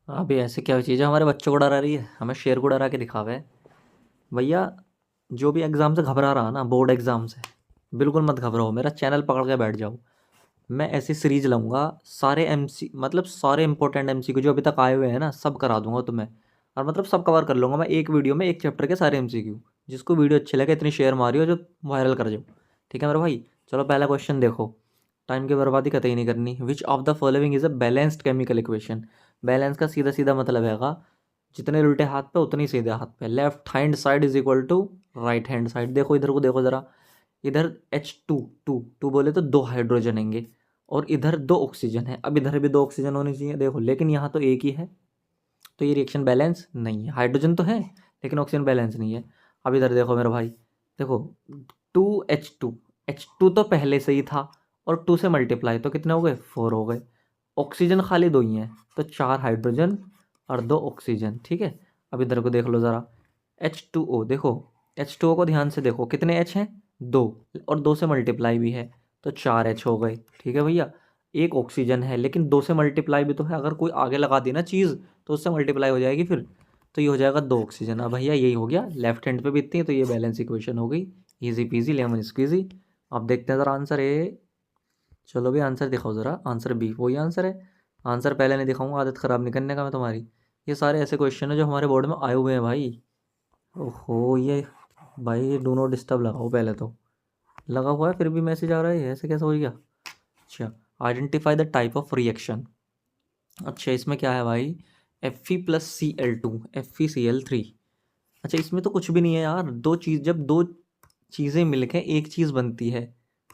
अभी ऐसे क्या चीज़ है हमारे बच्चों को डरा रही है, हमें शेर को डरा के दिखावे है। भैया, जो भी एग्ज़ाम से घबरा रहा ना, बोर्ड एग्ज़ाम से, बिल्कुल मत घबराओ, मेरा चैनल पकड़ के बैठ जाओ। मैं ऐसी सीरीज लाऊंगा, सारे एमसी मतलब सारे इंपॉर्टेंट एमसीक्यू जो अभी तक आए हुए हैं ना, सब करा दूंगा तुम्हें। और मतलब सब कवर कर लूँगा मैं एक वीडियो में, एक चैप्टर के सारे एमसीक्यू। जिसको वीडियो अच्छी लगे इतनी शेयर मारियो जो वायरल कर जाओ। ठीक है मेरे भाई। चलो पहला क्वेश्चन देखो। टाइम की बर्बादी कतई नहीं करनी। Which of the following is a balanced chemical equation. Balance का सीधा सीधा मतलब हैगा, जितने उल्टे हाथ पे उतने ही सीधे हाथ पे। Left hand side is equal to right hand side. देखो इधर को देखो ज़रा। इधर H2 टू टू बोले तो दो हाइड्रोजन हैंगे, और इधर दो ऑक्सीजन है। अब इधर भी दो ऑक्सीजन होनी चाहिए देखो, लेकिन यहाँ तो एक ही है। तो ये रिएक्शन बैलेंस नहीं है। हाइड्रोजन तो है लेकिन ऑक्सीजन बैलेंस नहीं है। अब इधर देखो मेरे भाई, देखो 2H2, H2 तो पहले से ही था, और 2 से मल्टीप्लाई तो कितने हो गए, 4 हो गए। ऑक्सीजन खाली दो ही हैं, तो 4 हाइड्रोजन और 2 ऑक्सीजन। ठीक है। अब इधर को देख लो ज़रा, H2O देखो। H2O को ध्यान से देखो, कितने H हैं, 2, और 2 से मल्टीप्लाई भी है, तो 4 H हो गए। ठीक है भैया। एक ऑक्सीजन है लेकिन 2 से मल्टीप्लाई भी तो है, अगर कोई आगे लगा दी ना चीज़ तो उससे मल्टीप्लाई हो जाएगी फिर। तो ये हो जाएगा 2 ऑक्सीजन। अब भैया यही हो गया, लेफ्ट हैंड पे भी इतनी, तो ये बैलेंस इक्वेशन हो गई। Easy peasy lemon squeezy. अब देखते हैं ज़रा आंसर ए। चलो भी आंसर दिखाओ ज़रा। आंसर बी वही आंसर है। आंसर पहले नहीं दिखाऊंगा, आदत ख़राब नहीं करने का मैं तुम्हारी। ये सारे ऐसे क्वेश्चन है जो हमारे बोर्ड में आए हुए हैं भाई। ओहो ये, भाई ये डू नॉट डिस्टर्ब लगाओ पहले तो। लगा हुआ है फिर भी मैसेज आ रहा है, ऐसे कैसे हो गया। अच्छा, identify the type of reaction. अच्छा इसमें क्या है भाई, Fe+Cl2 FeCl3। अच्छा इसमें तो कुछ भी नहीं है यार। दो चीज़, जब दो चीज़ें मिलकर एक चीज़ बनती है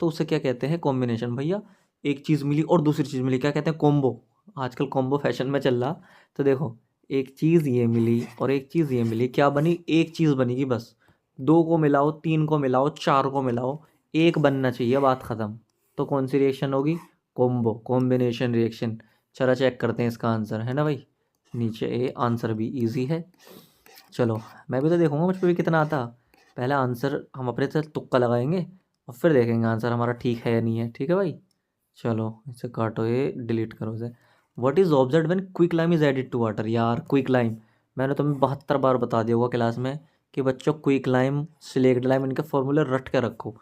तो उसे क्या कहते हैं, कॉम्बिनेशन भैया। एक चीज़ मिली और दूसरी चीज़ मिली, क्या कहते हैं, कॉम्बो। आजकल कॉम्बो फैशन में चल रहा। तो देखो, एक चीज़ ये मिली और एक चीज़ ये मिली, क्या बनी, एक चीज़ बनेगी बस। दो को मिलाओ, तीन को मिलाओ, चार को मिलाओ, एक बनना चाहिए, बात ख़त्म। तो कौन सी रिएक्शन होगी, कॉम्बो, कॉम्बिनेशन रिएक्शन। चला चेक करते हैं इसका आंसर, है ना भाई। नीचे ए, आंसर भी इजी है। चलो मैं भी तो देखूंगा मुझ पे भी कितना आता। पहले आंसर हम अपने से तुक्का लगाएंगे, और फिर देखेंगे आंसर हमारा ठीक है या नहीं है। ठीक है भाई। चलो इसे काटो, ये डिलीट करो इसे। What is observe when quick lime is added to water. यार क्विक लाइम, मैंने तुम्हें 72 बार बता दिया होगा क्लास में कि बच्चों क्विक लाइम, सिलेक्ट लाइम, इनके फॉर्मूले रट के रखो।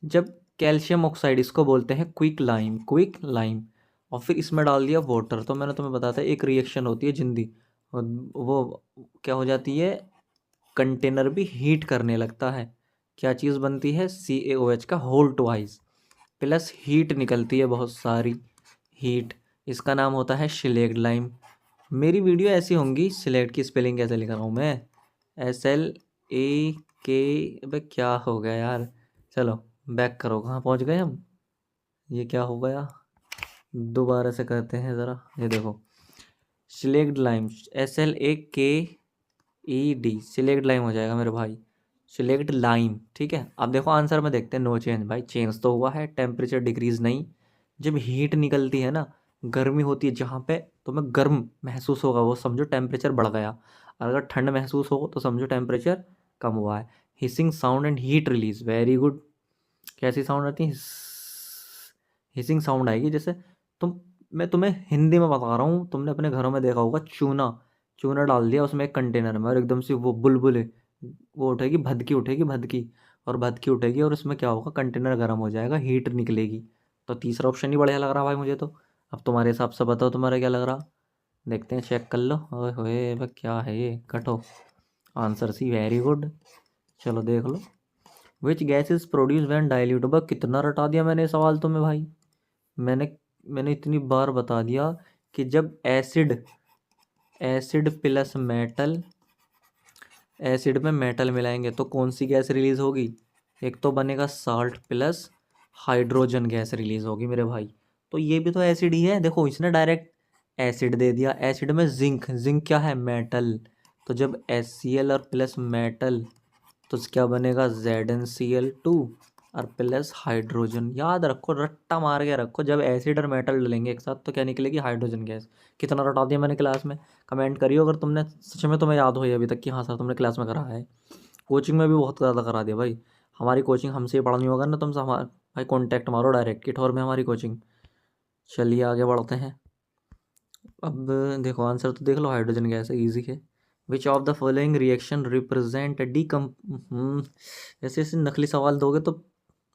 जब कैल्शियम ऑक्साइड, इसको बोलते हैं क्विक लाइम, क्विक लाइम, और फिर इसमें डाल दिया वाटर, तो मैंने तुम्हें बताया था एक रिएक्शन होती है जिंदी, और वो क्या हो जाती है, कंटेनर भी हीट करने लगता है। क्या चीज़ बनती है, CaOH का होल ट्वाइस, प्लस हीट निकलती है बहुत सारी, हीट। इसका नाम होता है सिलेक्ट लाइम। मेरी वीडियो ऐसी होंगी। सिलेक्ट की स्पेलिंग कैसे लिख रहा हूँ मैं, SLAK। अबे क्या हो गया यार। चलो बैक करो, कहाँ पहुँच गए हम। ये क्या हो गया, दोबारा से करते हैं ज़रा। ये देखो, slaked lime, SLAKED, slaked lime हो जाएगा मेरे भाई, सिलेक्ट लाइम। ठीक है। अब देखो आंसर में देखते हैं, नो चेंज। भाई चेंज तो हुआ है, टेम्परेचर डिक्रीज नहीं। जब हीट निकलती है ना, गर्मी होती है जहाँ पे तुम्हें गर्म महसूस होगा, वो समझो टेम्परेचर बढ़ गया। और अगर ठंड महसूस हो तो समझो टेम्परेचर कम हुआ है। Hissing sound and heat release, very good. कैसी साउंड आती है, हिसिंग साउंड आएगी जैसे तुम, मैं तुम्हें हिंदी में बता रहा हूँ। तुमने अपने घरों में देखा होगा, चूना, चूना डाल दिया उसमें एक कंटेनर में, और एकदम से वो बुलबुले, वो उठेगी, भदकी उठेगी, भदकी, और भदकी उठेगी, और उसमें क्या होगा, कंटेनर गर्म हो जाएगा, हीट निकलेगी। तो तीसरा ऑप्शन ही बढ़िया लग रहा भाई मुझे तो। अब तुम्हारे हिसाब से बताओ तुम्हारा क्या लग रहा। देखते हैं, चेक कर लो। ओए होए भाई, क्या है ये, कटो। Answer C, very good. चलो देख लो। Which gas is produce when dilute. बस कितना रटा दिया मैंने सवाल तुम्हें भाई। मैंने मैंने इतनी बार बता दिया कि जब acid, acid plus metal, acid में मेटल मिलाएंगे तो कौन सी गैस रिलीज होगी, एक तो बनेगा salt plus hydrogen gas release होगी मेरे भाई। तो ये भी तो एसिड ही है। देखो इसने डायरेक्ट एसिड दे दिया, एसिड में जिंक, जिंक क्या है, मेटल। तो जब HCl और प्लस मेटल, तो क्या बनेगा, ZnCl2 और प्लस हाइड्रोजन। याद रखो, रट्टा मार के रखो, जब एसिड और मेटल डलेंगे एक साथ तो क्या निकलेगी, हाइड्रोजन गैस। कितना रटा दिया मैंने क्लास में, कमेंट करियो अगर तुमने सच में तुम्हें याद हो ये अभी तक कि हाँ सर तुमने क्लास में करा है। कोचिंग में भी बहुत ज़्यादा करा दिया भाई। हमारी कोचिंग हमसे ही पढ़नी होगा ना तुमसे, हमारे भाई कॉन्टैक्ट मारो डायरेक्ट, किठौर में हमारी कोचिंग। चलिए आगे बढ़ते हैं। अब देखो आंसर तो देख लो, हाइड्रोजन गैस है, इजी है। Which of the following reaction represent ऐसे ऐसे नकली सवाल दोगे तो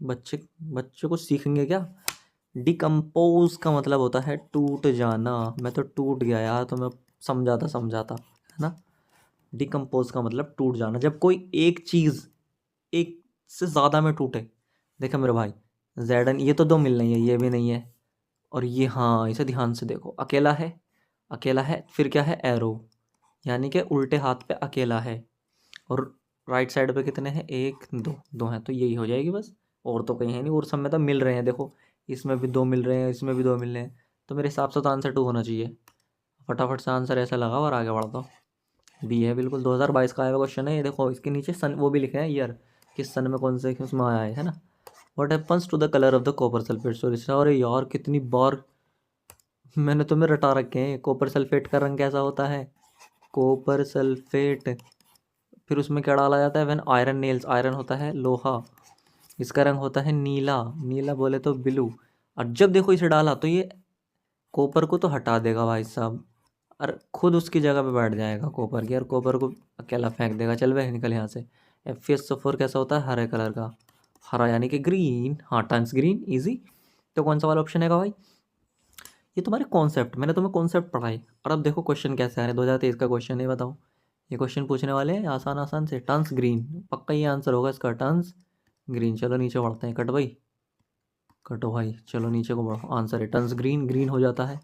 बच्चे बच्चों को सीखेंगे क्या। डिकम्पोज का मतलब होता है टूट जाना। मैं तो टूट गया यार, तो मैं समझाता है ना। डिकम्पोज का मतलब टूट जाना, जब कोई एक चीज़ एक से ज़्यादा में टूटे। देखो मेरे भाई, जेड एन ये तो दो मिल नहीं है, ये भी नहीं है, और ये, हाँ इसे ध्यान से देखो, अकेला है, अकेला है, फिर क्या है, एरो, यानी कि उल्टे हाथ पे अकेला है। और राइट साइड पे कितने हैं, एक दो, दो हैं, तो यही हो जाएगी बस। और तो कहीं है नहीं, और सब में तो मिल रहे हैं, देखो इसमें भी दो मिल रहे हैं, इसमें भी दो मिल रहे हैं, तो मेरे हिसाब से तो आंसर टू होना चाहिए। फटाफट से आंसर ऐसा लगा और आगे बढ़ दो। बी है बिल्कुल, 2022 का आया हुआ क्वेश्चन है ये, देखो इसके नीचे सन वो भी लिखे हैं ईयर, किस सन में कौन से उसमें आया है ना। What happens to the colour of the copper sulphate solution. अरे यार कितनी बार मैंने तुम्हें रटा रखे हैं, कॉपर सल्फेट का रंग कैसा होता है, कॉपर सल्फेट, फिर उसमें क्या डाला जाता है, व्हेन आयरन नेल्स, आयरन होता है लोहा, इसका रंग होता है नीला, नीला बोले तो ब्लू। और जब देखो इसे डाला तो ये कॉपर को तो हटा देगा भाई साहब, और खुद उसकी जगह पे बैठ जाएगा कॉपर की, और कॉपर को अकेला फेंक देगा, चल वह निकल यहाँ से। FeSO4 कैसा होता है, हरे कलर का, हरा यानी कि ग्रीन, हाँ टंग्स ग्रीन, इजी। तो कौन सा वाला ऑप्शन है भाई, ये तुम्हारे कॉन्सेप्ट, मैंने तुम्हें कॉन्सेप्ट पढ़ाई, और अब देखो क्वेश्चन कैसे आ रहे हैं, 2023 का क्वेश्चन है, बताओ। ये क्वेश्चन पूछने वाले हैं आसान आसान से, टन्स ग्रीन, पक्का ये आंसर होगा इसका, टन्स ग्रीन। चलो नीचे बढ़ते हैं, कट भाई, कटो भाई, चलो नीचे को बढ़ो, आंसर है टन्स ग्रीन, ग्रीन हो जाता है।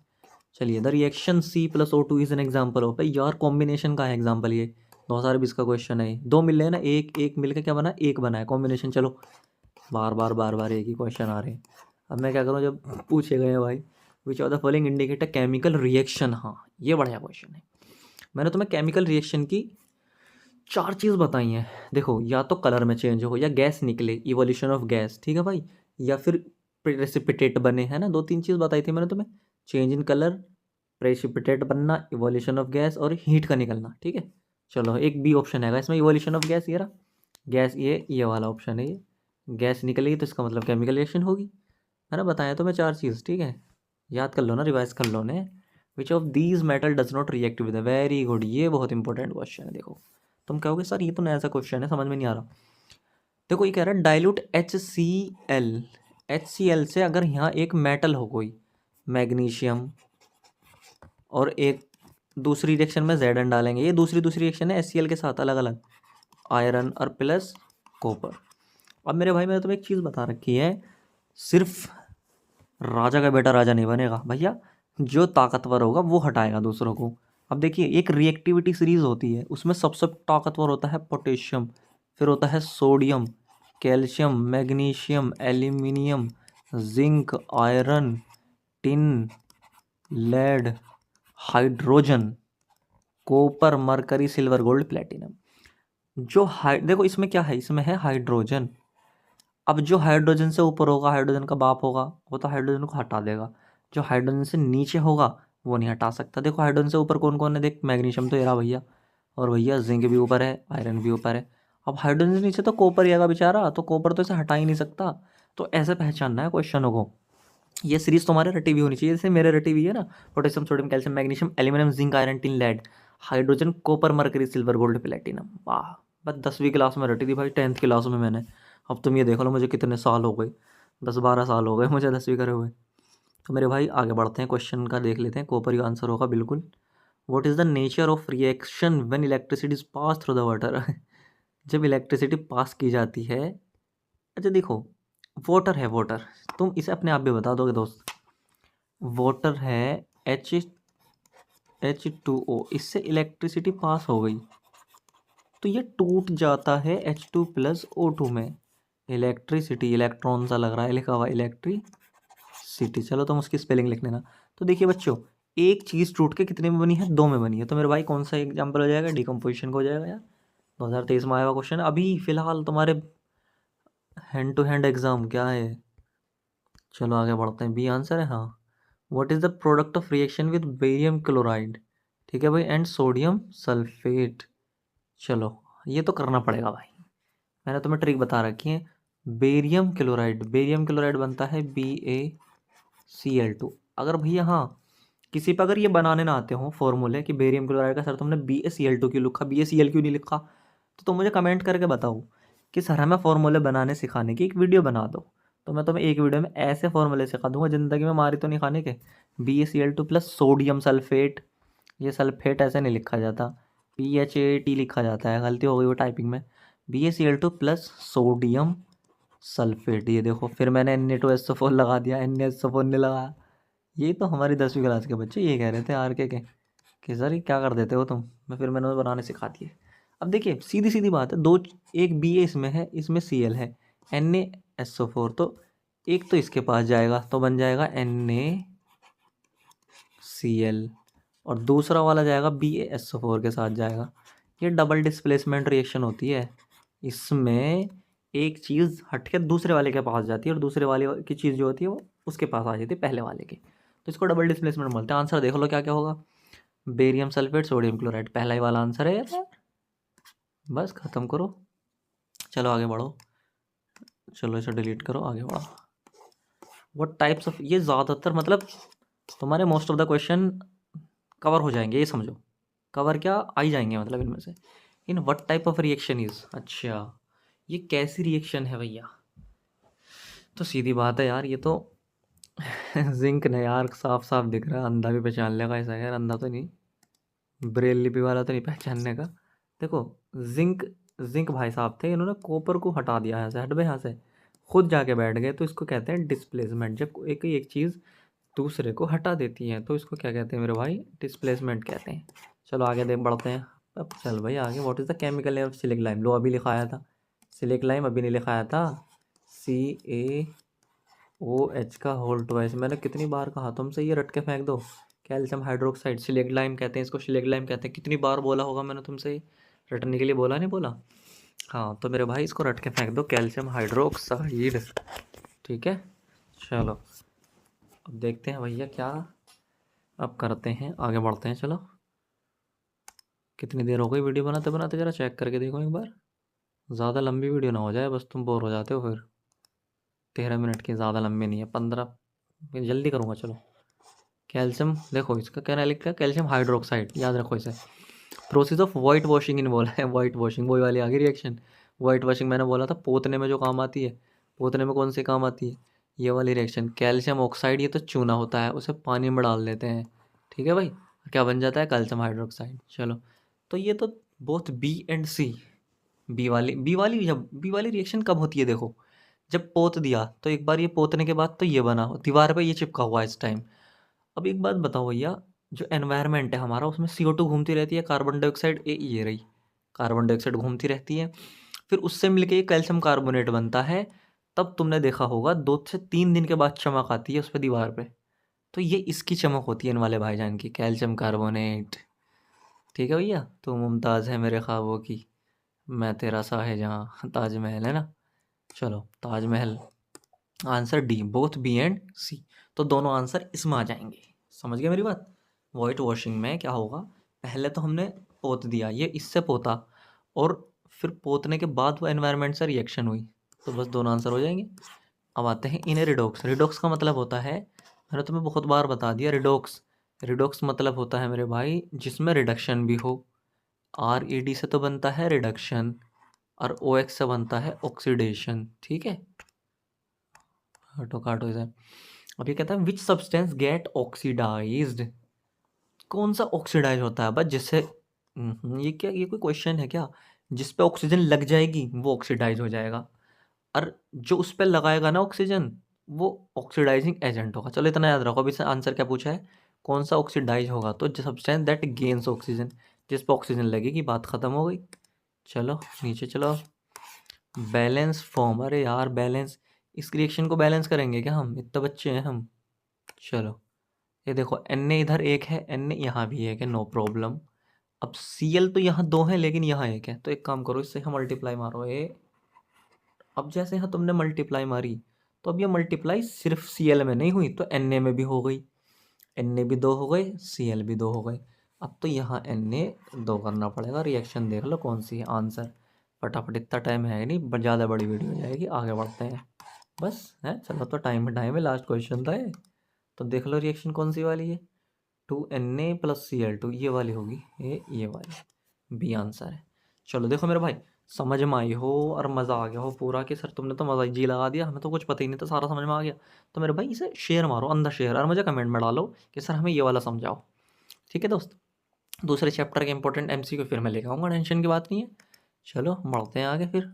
चलिए, the reaction C+O2 is an example of, भाई यार कॉम्बिनेशन का है एग्जाम्पल ये, 2020 का क्वेश्चन है, दो मिल रहे हैं ना, एक एक मिलकर क्या बना, एक बना है कॉम्बिनेशन। चलो बार बार एक ही क्वेश्चन आ रहे हैं। अब मैं क्या करूँ जब पूछे गए हैं भाई, which of the following indicate a chemical reaction, हाँ ये बढ़िया क्वेश्चन है। मैंने तुम्हें केमिकल रिएक्शन की चार चीज़ बताई हैं, देखो या तो कलर में चेंज हो, या गैस निकले, इवोल्यूशन ऑफ गैस, ठीक है भाई, या फिर प्रेसिपिटेट बने, है ना, दो तीन चीज़ बताई थी मैंने तुम्हें, चेंज इन कलर, प्रेसिपिटेट बनना, इवोल्यूशन ऑफ गैस, और हीट का निकलना, ठीक है। चलो एक बी ऑप्शन है इसमें, इवोल्यूशन ऑफ गैस, ये रहा गैस, ये वाला ऑप्शन है, ये गैस निकलेगी तो इसका मतलब केमिकल रिएक्शन होगी, है ना, बताया तो मैं चार चीज़, ठीक है, याद कर लो ना, रिवाइज कर लो ने। Which of these metal does not react with, very good, ये बहुत इंपॉर्टेंट क्वेश्चन है। देखो तुम कहोगे सर ये तो नया सा क्वेश्चन है, समझ में नहीं आ रहा। देखो ये कह रहा है डाइल्यूट HCl से, अगर यहाँ एक मेटल हो कोई, मैग्नीशियम, और एक दूसरी रिएक्शन में Zn डालेंगे, ये दूसरी रिएक्शन है HCl के साथ अलग अलग, आयरन और प्लस कॉपर। अब मेरे भाई मैंने तुम्हें एक चीज़ बता रखी है, सिर्फ राजा का बेटा राजा नहीं बनेगा भैया, जो ताकतवर होगा वो हटाएगा दूसरों को। अब देखिए एक रिएक्टिविटी सीरीज होती है, उसमें सबसे ताकतवर होता है पोटेशियम, फिर होता है sodium, calcium, magnesium, aluminium, zinc, iron, tin, lead, hydrogen, copper, mercury, silver, gold, platinum. देखो इसमें क्या है, इसमें है हाइड्रोजन। अब जो हाइड्रोजन से ऊपर होगा, हाइड्रोजन का बाप होगा, वो तो हाइड्रोजन को हटा देगा, जो हाइड्रोजन से नीचे होगा वो नहीं हटा सकता। देखो हाइड्रोजन से ऊपर कौन कौन है, देख मैग्नीशियम तो ये रहा भैया, और भैया जिंक भी ऊपर है, आयरन भी ऊपर है। अब हाइड्रोजन से नीचे तो कॉपर ही आएगा बेचारा, तो कॉपर तो इसे हटा ही नहीं सकता। तो ऐसे पहचानना है क्वेश्चनों को, ये सीरीज तुम्हारे रटी हुई होनी चाहिए, जैसे मेरे रटी हुई है ना, potassium, sodium, calcium, magnesium, aluminium, zinc, iron, tin, lead, hydrogen, copper, mercury, silver, gold, platinum. वाह, बस 10वीं क्लास में रटी थी भाई, 10th क्लास में मैंने। अब तुम ये देख लो मुझे कितने साल हो गए, 10-12 साल हो गए मुझे 10वीं करे हुए। तो मेरे भाई आगे बढ़ते हैं, क्वेश्चन का देख लेते हैं, कॉपर का आंसर होगा बिल्कुल। What is the nature of reaction when electricity is pass through the water. जब इलेक्ट्रिसिटी पास की जाती है, अच्छा देखो, वाटर है, वाटर, तुम इसे अपने आप भी बता दोगे दोस्त, वाटर है, H2O, इससे इलेक्ट्रिसिटी पास हो गई तो ये टूट जाता है H2+O2 में। इलेक्ट्रिसिटी, इलेक्ट्रॉन सा लग रहा है लिखा हुआ, इलेक्ट्रिसिटी, चलो तुम उसकी स्पेलिंग लिख लेना। तो देखिए बच्चों, एक चीज़ टूट के कितने में बनी है, दो में बनी है, तो मेरे भाई कौन सा एग्जाम्पल हो जाएगा, डिकम्पोजिशन का हो जाएगा यार, 2023 में आया हुआ क्वेश्चन। अभी फिलहाल तुम्हारे हैंड टू हैंड एग्जाम क्या है। चलो आगे बढ़ते हैं, बी आंसर है, हाँ। What is the product of reaction with barium chloride, ठीक है भाई, एंड सोडियम सल्फेट। चलो ये तो करना पड़ेगा भाई, मैंने तुम्हें ट्रिक बता रखी है। बेरियम क्लोराइड बनता है BaCl2। अगर भैया हाँ किसी पर अगर ये बनाने ना आते हो फॉर्मूले कि बेरियम क्लोराइड का सर तुमने BaCl2 क्यों लिखा, BaCl क्यों नहीं लिखा, तो तुम मुझे कमेंट करके बताओ कि सर हमें फॉर्मूले बनाने सिखाने की एक वीडियो बना दो। तो मैं तुम्हें एक वीडियो में ऐसे फॉर्मूले सिखा दूंगा ज़िंदगी में मारी तो नहीं खाने के। BaCl2 प्लस सोडियम सल्फेट, ये सल्फेट ऐसे नहीं लिखा जाता, PHAT लिखा जाता है, गलती हो गई वो टाइपिंग में। BaCl2 प्लस सोडियम सल्फेट, ये देखो फिर मैंने Na2SO4 लगा दिया, NaSO4 नहीं लगाया। ये तो हमारी 10वीं क्लास के बच्चे ये कह रहे थे आर के कि सर ये क्या कर देते हो तुम, मैं फिर मैंने उन्हें बनाने सिखा दिए। अब देखिए सीधी सीधी बात है, दो, एक बी ए इसमें है, इसमें Cl है, NaSO4, तो एक तो इसके पास जाएगा तो बन जाएगा NaCl, और दूसरा वाला जाएगा BaSO4 के साथ जाएगा। ये डबल डिस्प्लेसमेंट रिएक्शन होती है, इसमें एक चीज़ हट के दूसरे वाले के पास जाती है और दूसरे वाले की चीज़ जो होती है वो उसके पास आ जाती है पहले वाले के, तो इसको डबल डिस्प्लेसमेंट बोलते हैं। आंसर देख लो क्या क्या होगा, बेरियम सल्फेट सोडियम क्लोराइड, पहला ही वाला आंसर है यार। बस ख़त्म करो, चलो आगे बढ़ो, चलो इसे डिलीट करो, आगे बढ़ो। व्हाट टाइप्स ऑफ, ये ज़्यादातर मतलब तुम्हारे most of the question cover हो जाएंगे, ये समझो, कवर क्या आ ही जाएंगे मतलब इनमें से। In what type of reaction is, अच्छा ये कैसी रिएक्शन है भैया, तो सीधी बात है यार ये तो जिंक ने यार, साफ साफ दिख रहा है, अंधा भी पहचान लेगा ऐसा यार, अंधा तो नहीं, ब्रेल लिपि वाला तो नहीं पहचानने का। देखो जिंक, जिंक भाई साहब थे, इन्होंने कॉपर को हटा दिया यहाँ से, हट भाई यहाँ से, खुद जाके बैठ गए, तो इसको कहते हैं डिस्प्लेसमेंट। जब एक एक चीज़ दूसरे को हटा देती है तो इसको क्या कहते हैं मेरे भाई, डिस्प्लेसमेंट कहते हैं। चलो आगे देख बढ़ते हैं, अब चल भाई आगे। What is the chemical name of सिलिक लाइम, लो अभी लिखाया था, सिलिक लाइम अभी नहीं लिखाया था, CaOH का होल ट्वाइस, मैंने कितनी बार कहा तुमसे ये रट के फेंक दो, कैल्शियम हाइड्रोक्साइड सिलिक लाइम कहते हैं इसको, सिलिक लाइम कहते हैं, कितनी बार बोला होगा मैंने तुमसे, रटने के लिए बोला नहीं बोला। हाँ तो मेरे भाई इसको रट के फेंक दो, कैल्शियम हाइड्रोक्साइड, ठीक है। चलो अब देखते हैं भैया क्या, अब करते हैं आगे बढ़ते हैं। चलो कितनी देर हो गई वीडियो बनाते बनाते, ज़रा चेक करके देखो एक बार, ज़्यादा लंबी वीडियो ना हो जाए, बस तुम बोर हो जाते हो फिर। 13 मिनट की, ज़्यादा लंबी नहीं है, 15, जल्दी करूँगा चलो। कैल्शियम देखो इसका क्या लिखा है, कैल्शियम हाइड्रोक्साइड, याद रखो इसे। प्रोसेस ऑफ वाइट वॉशिंग इन बोला है, वाइट वॉशिंग वही वाली आ गई रिएक्शन। वाइट वॉशिंग मैंने बोला था पोतने में जो काम आती है, पोतने में कौन सी काम आती है, ये वाली रिएक्शन। कैल्शियम ऑक्साइड ये तो चूना होता है, उसे पानी में डाल देते हैं, ठीक है भाई, क्या बन जाता है, कैल्शियम हाइड्रोक्साइड। चलो तो ये तो both B and C, B वाली जब बी वाली रिएक्शन कब होती है देखो, जब पोत दिया तो एक बार ये पोतने के बाद तो ये बना, दीवार पे ये चिपका हुआ है इस टाइम। अब एक बात बताओ भैया, जो एनवायरनमेंट है हमारा उसमें CO2 घूमती रहती है, कार्बन डाइऑक्साइड, ये रही कार्बन डाइऑक्साइड घूमती रहती है, फिर उससे मिलके ये कैल्शियम कार्बोनेट बनता है, तब तुमने देखा होगा 2 से 3 दिन के बाद चमक आती है उस पर दीवार पे, तो ये इसकी चमक होती है इन वाले भाईजान की, कैल्शियम कार्बोनेट, ठीक है भैया। तो मुमताज़ है मेरे ख्वाबों की, मैं तेरा शाहजहां, ताजमहल है ना। चलो Taj Mahal, answer D, both B and C, तो दोनों आंसर इसमें आ जाएंगे, समझ गए मेरी बात। वाइट वॉशिंग में क्या होगा, पहले तो हमने पोत दिया, ये इससे पोता, और फिर पोतने के बाद वो एनवायरनमेंट से रिएक्शन हुई, तो बस दोनों आंसर हो जाएंगे। अब आते हैं इन्हें रिडॉक्स, रिडॉक्स का मतलब होता है, मैंने तुम्हें बहुत बार बता दिया, रिडॉक्स, रिडॉक्स मतलब होता है मेरे भाई जिसमें रिडक्शन भी हो, RED से तो बनता है रिडक्शन, और OX से बनता है ऑक्सीडेशन, ठीक है। काटो काटो इसे। अब ये कहता है विच सब्सटेंस गेट ऑक्सीडाइज्ड, कौन सा ऑक्सीडाइज होता है बस जिससे, ये क्या, ये कोई क्वेश्चन है क्या, जिस पे ऑक्सीजन लग जाएगी वो ऑक्सीडाइज हो जाएगा, और जो उस पर लगाएगा ना ऑक्सीजन वो ऑक्सीडाइजिंग एजेंट होगा। चलो इतना याद रखो, अभी से आंसर क्या पूछा है, कौन सा ऑक्सीडाइज होगा, तो सब्सटेंस दैट गेन्स ऑक्सीजन, जिस पर ऑक्सीजन लगेगी, बात खत्म हो गई। चलो नीचे चलो, बैलेंस फॉर्म, अरे यार बैलेंस, इस रिएक्शन को बैलेंस करेंगे क्या हम, इतने बच्चे हैं हम। चलो ये देखो Na इधर एक है, Na यहाँ भी एक है, नो प्रॉब्लम। अब Cl तो यहाँ दो है लेकिन यहाँ एक है, तो एक काम करो इससे यहाँ मल्टीप्लाई मारो ए, अब जैसे यहाँ तुमने मल्टीप्लाई मारी, तो अब ये मल्टीप्लाई सिर्फ Cl में नहीं हुई तो Na में भी हो गई, Na भी दो हो गए, Cl भी दो हो गए। अब तो यहाँ Na दो करना पड़ेगा, रिएक्शन देख लो कौन सी है, आंसर फटाफट, इतना टाइम है नहीं, ज़्यादा बड़ी वीडियो हो जाएगी, आगे बढ़ते हैं बस है। चलो तो टाइम है, लास्ट क्वेश्चन था ये, तो देख लो रिएक्शन कौन सी वाली है। 2Na+Cl2 ये वाली होगी, ये वाली बी आंसर है। चलो देखो मेरे भाई, समझ में आई हो और मज़ा आ गया हो पूरा कि सर तुमने तो मज़ा जी लगा दिया, हमें तो कुछ पता ही नहीं था, सारा समझ में आ गया। तो मेरे भाई इसे शेयर मारो, अंदर शेयर, और मुझे कमेंट में डालो कि सर हमें ये वाला समझाओ। ठीक है दोस्त, दूसरे चैप्टर के इंपॉर्टेंट एमसीक्यू फिर मैं लेकर आऊँगा, टेंशन की बात नहीं है। चलो बढ़ते हैं आगे फिर।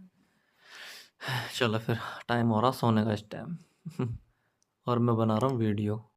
चलो फिर टाइम हो रहा सोने का इस टाइम और मैं बना रहा हूँ वीडियो।